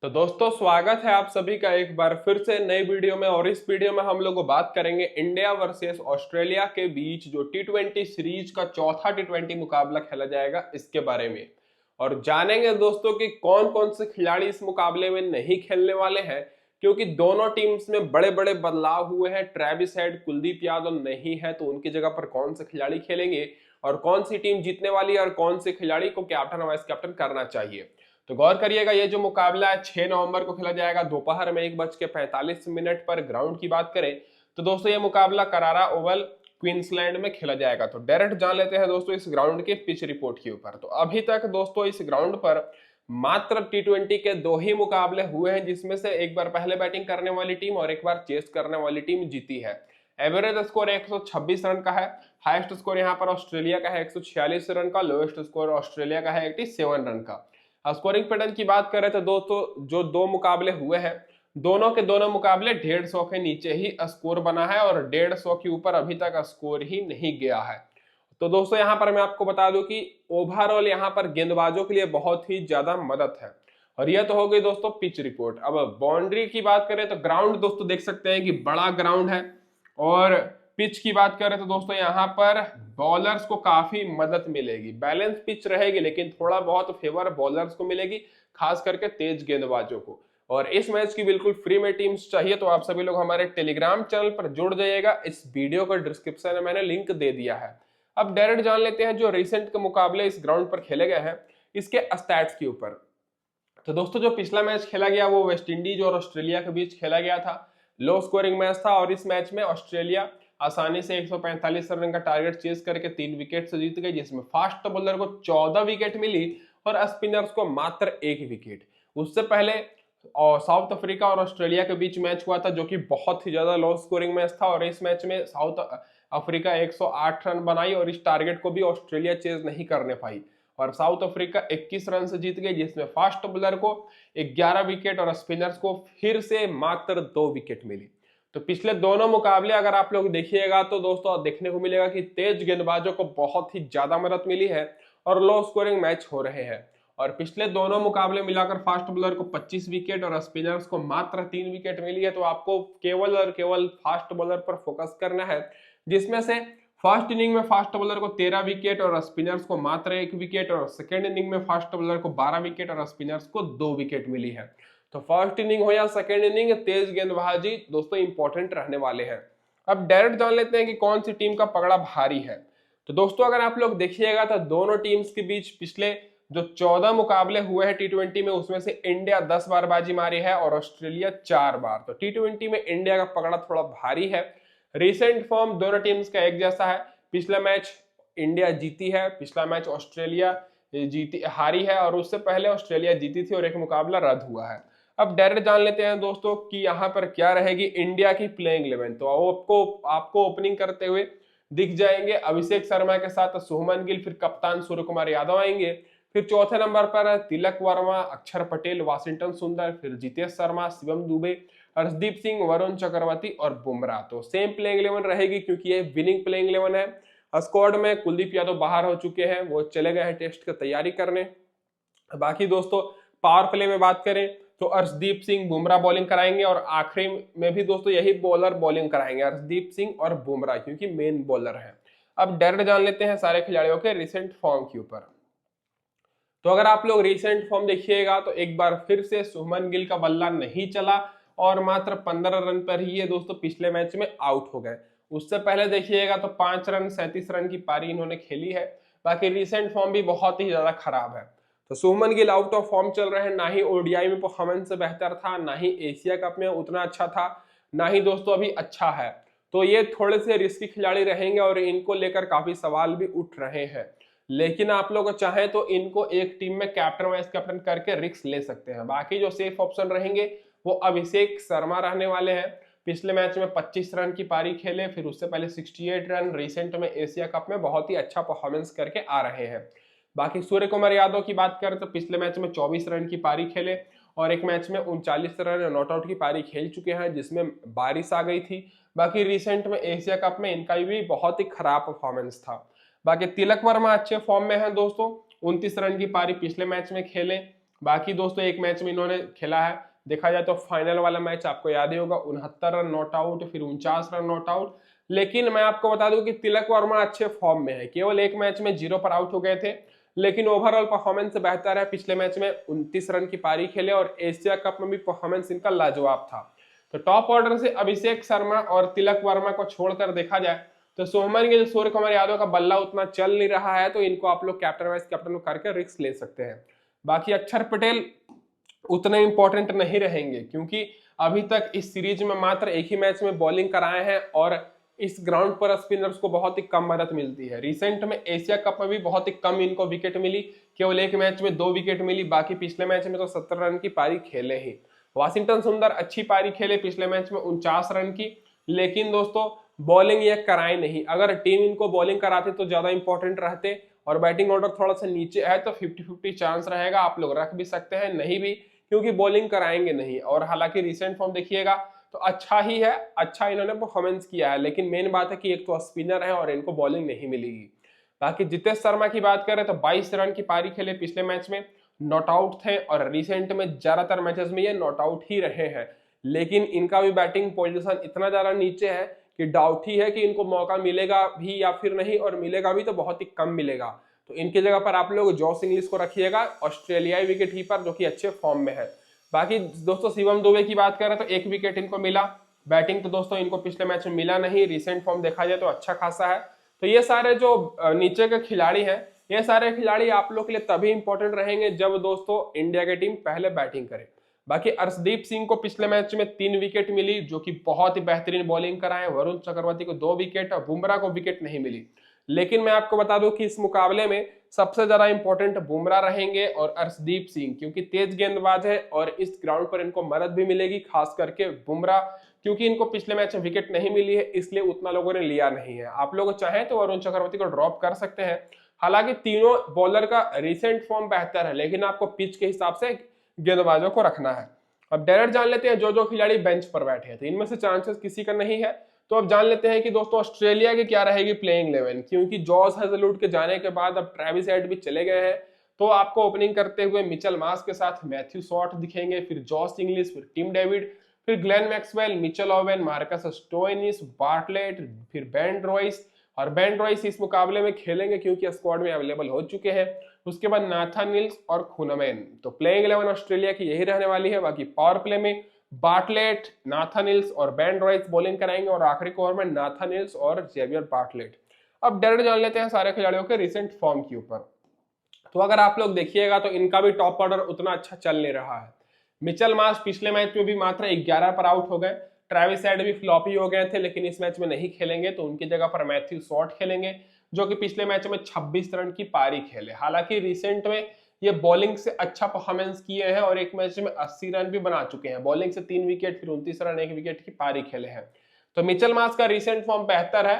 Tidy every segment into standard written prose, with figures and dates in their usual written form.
तो दोस्तों स्वागत है आप सभी का एक बार फिर से नई वीडियो में। और इस वीडियो में हम लोग बात करेंगे इंडिया वर्सेस ऑस्ट्रेलिया के बीच जो टी20 सीरीज का चौथा टी20 मुकाबला खेला जाएगा इसके बारे में। और जानेंगे दोस्तों कि कौन कौन से खिलाड़ी इस मुकाबले में नहीं खेलने वाले हैं, क्योंकि दोनों टीम्स में बड़े बड़े बदलाव हुए हैं। ट्रेविस हेड, कुलदीप यादव नहीं है, तो उनकी जगह पर कौन से खिलाड़ी खेलेंगे और कौन सी टीम जीतने वाली है और कौन से खिलाड़ी को कैप्टन वाइस कैप्टन करना चाहिए। तो गौर करिएगा, ये जो मुकाबला है 6 नवंबर को खेला जाएगा दोपहर में 1:45 पर। ग्राउंड की बात करें तो दोस्तों ये मुकाबला करारा ओवल क्वींसलैंड में खेला जाएगा। तो डायरेक्ट जान लेते हैं दोस्तों इस ग्राउंड के पिच रिपोर्ट के ऊपर। तो अभी तक दोस्तों इस ग्राउंड पर मात्र टी20 के 2 ही मुकाबले हुए हैं, जिसमें से एक बार पहले बैटिंग करने वाली टीम और एक बार चेस करने वाली टीम जीती है। एवरेज स्कोर 126 रन का है। हाईएस्ट स्कोर यहाँ पर ऑस्ट्रेलिया का है 146 रन का। लोएस्ट स्कोर ऑस्ट्रेलिया का है 87 रन का। स्कोरिंग पैटर्न की बात करें तो दोस्तों जो 2 मुकाबले हुए हैं, दोनों के दोनों मुकाबले 150 के नीचे ही स्कोर बना है और 150 के ऊपर अभी तक स्कोर ही नहीं गया है। तो दोस्तों यहाँ पर मैं आपको बता दूं कि ओवरऑल यहाँ पर गेंदबाजों के लिए बहुत ही ज्यादा मदद है। और यह तो हो गई दोस्तों पिच रिपोर्ट। अब बाउंड्री की बात करें तो ग्राउंड दोस्तों देख सकते हैं कि बड़ा ग्राउंड है। और पिच की बात करें तो दोस्तों यहाँ पर बॉलर्स को काफी मदद मिलेगी। बैलेंस पिच रहेगी लेकिन थोड़ा बहुत फेवर बॉलर्स को मिलेगी, खास करके तेज गेंदबाजों को। और इस मैच की बिल्कुल फ्री में टीम्स चाहिए तो आप सभी लोग हमारे टेलीग्राम चैनल पर जुड़ जाइएगा। इस वीडियो का डिस्क्रिप्शन में मैंने लिंक दे दिया है। अब डायरेक्ट जान लेते हैं जो रिसेंट के मुकाबले इस ग्राउंड पर खेले गए हैं इसके स्टैट्स के ऊपर। तो दोस्तों जो पिछला मैच खेला गया वो वेस्ट इंडीज और ऑस्ट्रेलिया के बीच खेला गया था। लो स्कोरिंग मैच था और इस मैच में ऑस्ट्रेलिया आसानी से 145 रन का टारगेट चेस करके 3 विकेट से जीत गई, जिसमें फास्ट बॉलर को 14 विकेट मिली और स्पिनर्स को मात्र 1 विकेट। उससे पहले साउथ अफ्रीका और ऑस्ट्रेलिया के बीच मैच हुआ था जो कि बहुत ही ज्यादा लो स्कोरिंग मैच था। और इस मैच में साउथ अफ्रीका 108 रन बनाई और इस टारगेट को भी ऑस्ट्रेलिया चेज नहीं करने पाई और साउथ अफ्रीका 21 रन से जीत गई, जिसमें फास्ट बॉलर को 11 विकेट और स्पिनर्स को फिर से मात्र 2 विकेट मिली। तो पिछले दोनों मुकाबले अगर आप लोग देखिएगा तो दोस्तों देखने को मिलेगा कि तेज गेंदबाजों को बहुत ही ज्यादा मदद मिली है और लो स्कोरिंग मैच हो रहे हैं। और पिछले दोनों मुकाबले मिलाकर फास्ट बॉलर को 25 विकेट और स्पिनर्स को मात्र 3 विकेट मिली है। तो आपको केवल और केवल फास्ट बॉलर पर फोकस करना है, जिसमें से फर्स्ट इनिंग में फास्ट बॉलर को 13 विकेट और स्पिनर्स को मात्र 1 विकेट और सेकेंड इनिंग में फास्ट बॉलर को 12 विकेट और स्पिनर्स को 2 विकेट मिली है। तो फर्स्ट इनिंग हो या सेकेंड इनिंग, तेज गेंदबाजी दोस्तों इंपॉर्टेंट रहने वाले हैं। अब डायरेक्ट जान लेते हैं कि कौन सी टीम का पकड़ा भारी है। तो दोस्तों अगर आप लोग देखिएगा तो दोनों टीम्स के बीच पिछले जो 14 मुकाबले हुए हैं टी20 में, उसमें से इंडिया 10 बार बाजी मारी है और ऑस्ट्रेलिया 4 बार। तो टी20 में इंडिया का पकड़ा थोड़ा भारी है। रिसेंट फॉर्म दोनों टीम्स का एक जैसा है। पिछला मैच इंडिया जीती है, पिछला मैच ऑस्ट्रेलिया जीती हारी है और उससे पहले ऑस्ट्रेलिया जीती थी और एक मुकाबला रद्द हुआ है। अब डायरेक्ट जान लेते हैं दोस्तों कि यहाँ पर क्या रहेगी इंडिया की प्लेइंग 11। तो आपको ओपनिंग करते हुए दिख जाएंगे अभिषेक शर्मा के साथ शुभमन गिल, फिर कप्तान सूर्य कुमार यादव आएंगे। फिर चौथे नंबर पर तिलक वर्मा, अक्षर पटेल, वाशिंगटन सुंदर, फिर जितेश शर्मा, शिवम दुबे, हर्षदीप सिंह, वरुण चक्रवर्ती और बुमराह। तो सेम प्लेइंग 11 रहेगी क्योंकि ये विनिंग प्लेइंग 11 है। स्क्वाड में कुलदीप यादव बाहर हो चुके हैं, वो चले गए हैं टेस्ट की तैयारी करने। बाकी दोस्तों पावर प्ले में बात करें तो अर्शदीप सिंह, बुमराह बॉलिंग कराएंगे और आखिरी में भी दोस्तों यही बॉलर बॉलिंग कराएंगे, अर्शदीप सिंह और बुमराह, क्योंकि मेन बॉलर है। अब डायरेक्ट जान लेते हैं सारे खिलाड़ियों के रिसेंट फॉर्म के ऊपर। तो अगर आप लोग रिसेंट फॉर्म देखिएगा तो एक बार फिर से शुभमन गिल का बल्ला नहीं चला और मात्र 15 रन पर ही ये दोस्तों पिछले मैच में आउट हो गए। उससे पहले देखिएगा तो 5 रन 37 रन की पारी इन्होंने खेली है। बाकी रिसेंट फॉर्म भी बहुत ही ज्यादा खराब है। तो Shubman Gill out of form चल रहे हैं, ना ही ओडीआई में परफॉर्मेंस से बेहतर था, ना ही एशिया कप में उतना अच्छा था, ना ही दोस्तों अभी अच्छा है। तो ये थोड़े से रिस्की खिलाड़ी रहेंगे और इनको लेकर काफी सवाल भी उठ रहे हैं। लेकिन आप लोग चाहें तो इनको एक टीम में कैप्टन वाइस कैप्टन करके रिस्क ले सकते हैं। बाकी जो सेफ ऑप्शन रहेंगे वो अभिषेक शर्मा रहने वाले हैं। पिछले मैच में 25 रन की पारी खेले, फिर उससे पहले 68 रन, रिसेंट में एशिया कप में बहुत ही अच्छा परफॉर्मेंस करके आ रहे हैं। बाकी सूर्य कुमार यादव की बात करें तो पिछले मैच में 24 रन की पारी खेले और एक मैच में 39 रन नॉट आउट की पारी खेल चुके हैं, जिसमें बारिश आ गई थी। बाकी रिसेंट में एशिया कप में इनका भी बहुत ही खराब परफॉर्मेंस था। बाकी तिलक वर्मा अच्छे फॉर्म में है दोस्तों, 29 रन की पारी पिछले मैच में खेले। बाकी दोस्तों एक मैच में इन्होंने खेला है, देखा जाए तो फाइनल वाला मैच आपको याद ही होगा, 69 रन नॉट आउट, फिर 49 रन नॉट आउट। लेकिन मैं आपको बता दूं कि तिलक वर्मा अच्छे फॉर्म में है, केवल एक मैच में 0 पर आउट हो गए थे, लेकिन ओवरऑल परफॉर्मेंस बेहतर है। पिछले मैच में 29 रन की पारी खेले और एशिया कप में भी परफॉर्मेंस इनका लाजवाब था। तो टॉप ऑर्डर से अभिषेक शर्मा और तिलक वर्मा को छोड़कर देखा जाए तो शुभमन गिल, सूर्य कुमार यादव का बल्ला उतना चल नहीं रहा है, तो इनको आप लोग कैप्टन वाइस कैप्टन करके रिस्क ले सकते हैं। बाकी अक्षर पटेल उतने इंपॉर्टेंट नहीं रहेंगे, क्योंकि अभी तक इस सीरीज में मात्र एक ही मैच में बॉलिंग कराए हैं और इस ग्राउंड पर स्पिनर्स को बहुत ही कम मदद मिलती है। रिसेंट में एशिया कप में भी बहुत ही कम इनको विकेट मिली, केवल एक मैच में 2 विकेट मिली, बाकी पिछले मैच में तो 70 रन की पारी खेले ही। वाशिंगटन सुंदर अच्छी पारी खेले पिछले मैच में 49 रन की, लेकिन दोस्तों बॉलिंग ये कराए नहीं। अगर टीम इनको बॉलिंग कराते तो ज्यादा इंपॉर्टेंट रहते, और बैटिंग ऑर्डर थोड़ा सा नीचे है तो 50-50 चांस रहेगा, आप लोग रख भी सकते हैं नहीं भी, क्योंकि बॉलिंग कराएंगे नहीं। और हालांकि रिसेंट फॉर्म देखिएगा तो अच्छा ही है, अच्छा इन्होंने परफॉर्मेंस किया है, लेकिन मेन बात है कि एक तो स्पिनर है और इनको बॉलिंग नहीं मिलेगी। बाकी जितेश शर्मा की बात करें तो 22 रन की पारी खेले पिछले मैच में, नॉट आउट थे, और रिसेंट में ज्यादातर मैचेस में ये नॉट आउट ही रहे हैं। लेकिन इनका भी बैटिंग पोजीशन इतना ज्यादा नीचे है कि डाउट ही है कि इनको मौका मिलेगा भी या फिर नहीं, और मिलेगा भी तो बहुत ही कम मिलेगा। तो इनकी जगह पर आप लोग जॉस इंग्लिश को रखिएगा, ऑस्ट्रेलियाई विकेट कीपर जो कि अच्छे फॉर्म में है। बाकी दोस्तों शिवम दुबे की बात करें तो 1 विकेट इनको मिला, बैटिंग तो दोस्तों इनको पिछले मैच में मिला नहीं, रिसेंट फॉर्म देखा जाए तो अच्छा खासा है। तो ये सारे जो नीचे के खिलाड़ी हैं, ये सारे खिलाड़ी आप लोग के लिए तभी इंपॉर्टेंट रहेंगे जब दोस्तों इंडिया की टीम पहले बैटिंग करे। बाकी अर्शदीप सिंह को पिछले मैच में 3 विकेट मिली, जो कि बहुत ही बेहतरीन बॉलिंग कराए। वरुण चक्रवर्ती को 2 विकेट और बुमराह को विकेट नहीं मिली। लेकिन मैं आपको बता दूं कि इस मुकाबले में सबसे ज्यादा इंपॉर्टेंट बुमराह रहेंगे और अर्शदीप सिंह, क्योंकि तेज गेंदबाज है और इस ग्राउंड पर इनको मदद भी मिलेगी, खास करके बुमराह, क्योंकि इनको पिछले मैच में विकेट नहीं मिली है, इसलिए उतना लोगों ने लिया नहीं है। आप लोग चाहें तो वरुण चक्रवर्ती को ड्रॉप कर सकते हैं। हालांकि तीनों बॉलर का रिसेंट फॉर्म बेहतर है, लेकिन आपको पिच के हिसाब से गेंदबाजों को रखना है। अब डायरेक्ट जान लेते हैं जो जो खिलाड़ी बेंच पर बैठे हैं, तो इनमें से चांसेस किसी का नहीं है। तो अब जान लेते हैं कि दोस्तों ऑस्ट्रेलिया की क्या रहेगी प्लेइंग 11, क्योंकि जॉस हेजलवुड के जाने के बाद अब ट्रेविस हेड भी चले गए हैं। तो आपको ओपनिंग करते हुए मिचेल मार्श के साथ मैथ्यू शॉट दिखेंगे, फिर जॉस इंग्लिश, फिर टिम डेविड, फिर Glenn Maxwell, Mitchell Owen, Marcus Stoinis, Bartlett, फिर बेन रॉयस। और बेन रॉयस इस मुकाबले में खेलेंगे क्योंकि स्क्वाड में अवेलेबल हो चुके हैं। उसके बाद नाथन निल्स और खुनमेन। तो प्लेइंग 11 ऑस्ट्रेलिया की यही रहने वाली है। बाकी पावर प्ले में बार्टलेट, नाथन निल्स और बेन रॉयस बॉलिंग कराएंगे, और आखिरी ओवर में नाथन निल्स और जेवियर बार्टलेट। अब डायरेक्ट जान लेते हैं सारे खिलाड़ियों के रिसेंट फॉर्म के ऊपर। तो अगर आप लोग देखिएगा तो इनका भी टॉप ऑर्डर उतना अच्छा चल नहीं रहा है। मिचेल मार्श पिछले मैच में भी मात्र 11 पर आउट हो गए, ट्रेविस हेड भी फ्लॉप ही हो गए थे, लेकिन इस मैच में नहीं खेलेंगे, तो उनकी जगह पर मैथ्यू शॉट खेलेंगे, जो कि पिछले मैच में 26 रन की पारी खेले। हालांकि रिसेंट में ये बॉलिंग से अच्छा परफॉर्मेंस किए हैं और एक मैच में 80 रन भी बना चुके हैं। बॉलिंग से 3 विकेट, फिर 29 रन 1 विकेट की पारी खेले हैं। तो मिचेल मार्श का रिसेंट फॉर्म बेहतर है,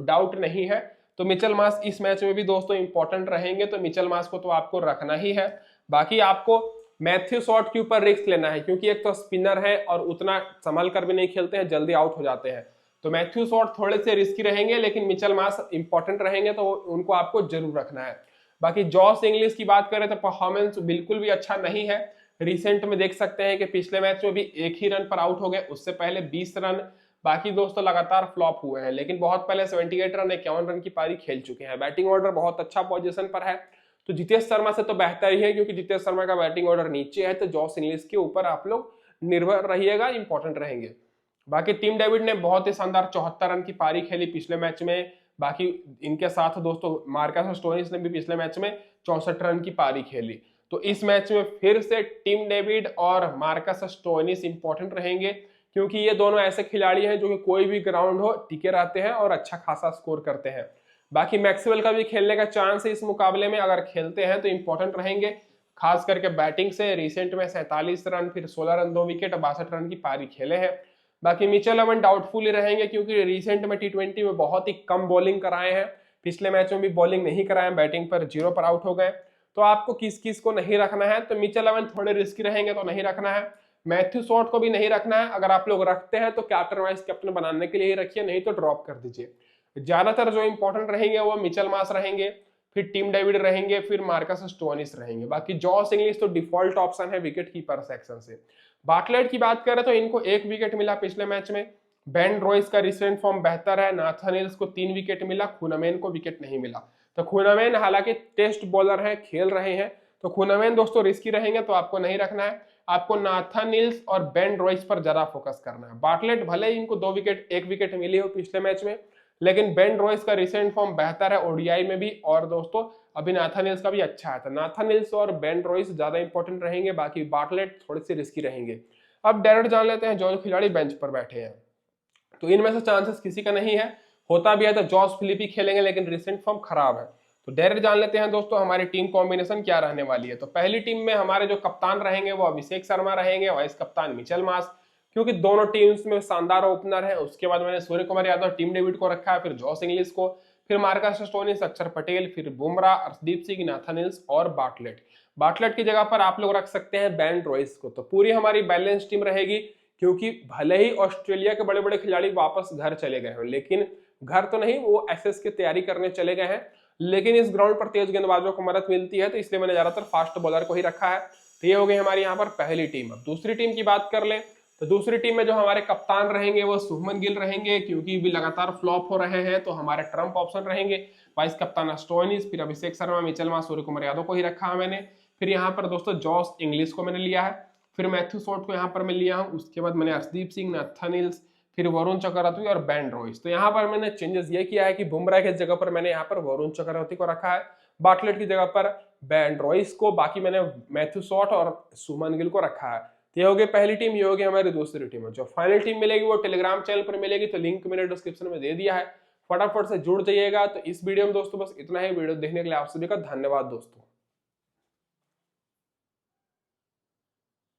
डाउट नहीं है। तो मिचेल मार्श इस मैच में भी दोस्तों इंपॉर्टेंट रहेंगे, तो मिचेल मार्श को तो आपको रखना ही है। बाकी आपको मैथ्यू शॉट के ऊपर रिस्क लेना है, क्योंकि एक तो स्पिनर है और उतना संभल कर भी नहीं खेलते हैं, जल्दी आउट हो जाते हैं। तो मैथ्यू शॉट थोड़े से रिस्की रहेंगे, लेकिन मिचेल मार्श इंपॉर्टेंट रहेंगे, तो उनको आपको जरूर रखना है। बाकी जॉस इंग्लिश की बात करें तो परफॉर्मेंस बिल्कुल भी अच्छा नहीं है। रिसेंट में देख सकते हैं कि पिछले मैच में भी 1 ही रन पर आउट हो गए, उससे पहले 20 रन। बाकी दोस्तों लगातार फ्लॉप हुए हैं, लेकिन बहुत पहले 78 रन 51 रन की पारी खेल चुके हैं। बैटिंग ऑर्डर बहुत अच्छा पोजीशन पर है, तो जितेश शर्मा से तो बेहतर ही है, क्योंकि जितेश शर्मा का बैटिंग ऑर्डर नीचे है। तो जॉस इंग्लिश के ऊपर आप लोग निर्भर रहिएगा, इंपॉर्टेंट रहेंगे। बाकी टिम डेविड ने बहुत ही शानदार 74 रन की पारी खेली पिछले मैच में। बाकी इनके साथ दोस्तों मार्कस स्टोइनिस ने भी पिछले मैच में 64 रन की पारी खेली। तो इस मैच में फिर से टिम डेविड और मार्कस स्टोइनिस इंपॉर्टेंट रहेंगे, क्योंकि ये दोनों ऐसे खिलाड़ी हैं जो कि कोई भी ग्राउंड हो टिके रहते हैं और अच्छा खासा स्कोर करते हैं। बाकी मैक्सवेल का भी खेलने का चांस है इस मुकाबले में, अगर खेलते हैं तो इंपॉर्टेंट रहेंगे, खास करके बैटिंग से। रिसेंट में 47 रन, फिर 16 रन 2 विकेट, 62 रन की पारी खेले हैं। बाकी मिचेल ओवेन डाउटफुल ही रहेंगे, क्योंकि रिसेंट में T20 में बहुत ही कम बॉलिंग कराए हैं, पिछले मैच में भी बॉलिंग नहीं कराए, बैटिंग पर 0 पर आउट हो गए। तो आपको किस किस को नहीं रखना है, तो मिचेल ओवेन थोड़े रिस्की रहेंगे तो नहीं रखना है। मैथ्यू शॉट को भी नहीं रखना है, अगर आप लोग रखते हैं तो कैप्टन वाइस कैप्टन बनाने के लिए ही रखिए, नहीं तो ड्रॉप कर दीजिए। ज्यादातर जो इंपॉर्टेंट रहेंगे वो मिचेल मार्श रहेंगे, फिर टिम डेविड रहेंगे, फिर मार्कस स्टोइनिस रहेंगे। बाकी जॉस इंग्लिश तो डिफॉल्ट ऑप्शन है विकेट कीपर सेक्शन से। बार्टलेट की बात करें तो इनको 1 विकेट मिला पिछले मैच में। बेन रॉयस का रिसेंट फॉर्म बेहतर है। नाथानिल्स को 3 विकेट मिला, खूनमेन को विकेट नहीं मिला। तो खूनमेन हालांकि टेस्ट बॉलर है, खेल रहे हैं, तो खूनमेन दोस्तों रिस्की रहेंगे, तो आपको नहीं रखना है। आपको नाथानिल्स और बेन रॉयस पर ज्यादा फोकस करना है। बार्टलेट भले ही इनको 2 विकेट 1 विकेट मिली हो पिछले मैच में, लेकिन बेन रॉयस का रिसेंट फॉर्म बेहतर है ओडीआई में भी, और दोस्तों अभी नाथानिल्स का भी अच्छा है। तो नाथानिल्स और बेन रॉयस ज्यादा इंपॉर्टेंट रहेंगे, बाकी बार्टलेट थोड़े से रिस्की रहेंगे। अब डायरेक्ट जान लेते हैं जो खिलाड़ी बेंच पर बैठे हैं। तो इनमें से चांसेस किसी का नहीं है, होता भी है तो जॉस फिलिपी खेलेंगे, लेकिन रिसेंट फॉर्म खराब है। तो डायरेक्ट जान लेते हैं दोस्तों हमारी टीम कॉम्बिनेशन क्या रहने वाली है। तो पहली टीम में हमारे जो कप्तान रहेंगे वो अभिषेक शर्मा रहेंगे, वाइस कप्तान मिचेल मार्श, क्योंकि दोनों टीम्स में शानदार ओपनर है। उसके बाद मैंने सूर्य कुमार यादव, टिम डेविड को रखा है, फिर जॉस इंग्लिश को, फिर मार्कस स्टोइनिस, अक्षर पटेल, फिर बुमराह, अर्शदीप सिंह, नाथानिल्स और बार्टलेट। बार्टलेट की जगह पर आप लोग रख सकते हैं बेन रॉयस को। तो पूरी हमारी बैलेंस टीम रहेगी, क्योंकि भले ही ऑस्ट्रेलिया के बड़े बड़े खिलाड़ी वापस घर चले गए हैं, लेकिन घर तो नहीं, वो एसएस की तैयारी करने चले गए हैं, लेकिन इस ग्राउंड पर तेज गेंदबाजों को मदद मिलती है, तो इसलिए मैंने ज्यादातर फास्ट बॉलर को ही रखा है। तो ये हो गई हमारी यहाँ पर पहली टीम। अब दूसरी टीम की बात कर ले, तो दूसरी टीम में जो हमारे कप्तान रहेंगे वो शुभमन गिल रहेंगे, क्योंकि भी लगातार फ्लॉप हो रहे हैं, तो हमारे ट्रम्प ऑप्शन रहेंगे। वाइस कप्तान स्टोइनिस, फिर अभिषेक शर्मा, मिचेल मार्श, सूर्य कुमार यादव को ही रखा है मैंने। फिर यहाँ पर दोस्तों जॉस इंग्लिश को मैंने लिया है, फिर मैथ्यू शॉट को यहाँ पर मैं लिया हूँ। उसके बाद मैंने अर्शदीप सिंह, नाथानिल्स, फिर वरुण चक्रवर्ती और बेन रॉयस। तो यहाँ पर मैंने चेंजेस ये किया है कि बुमराह की जगह पर मैंने यहाँ पर वरुण चक्रवर्ती को रखा है, बार्टलेट की जगह पर बेन रॉयस को, बाकी मैंने मैथ्यू शॉट और शुभमन गिल को रखा है। ये हो गई पहली टीम, ये हो गई हमारी दूसरी टीम। जो फाइनल टीम मिलेगी वो टेलीग्राम चैनल पर मिलेगी, तो लिंक मैंने डिस्क्रिप्शन में दे दिया है, फटाफट से जुड़ जाइएगा। तो इस वीडियो में दोस्तों बस इतना ही। वीडियो देखने के लिए आप सभी का धन्यवाद दोस्तों।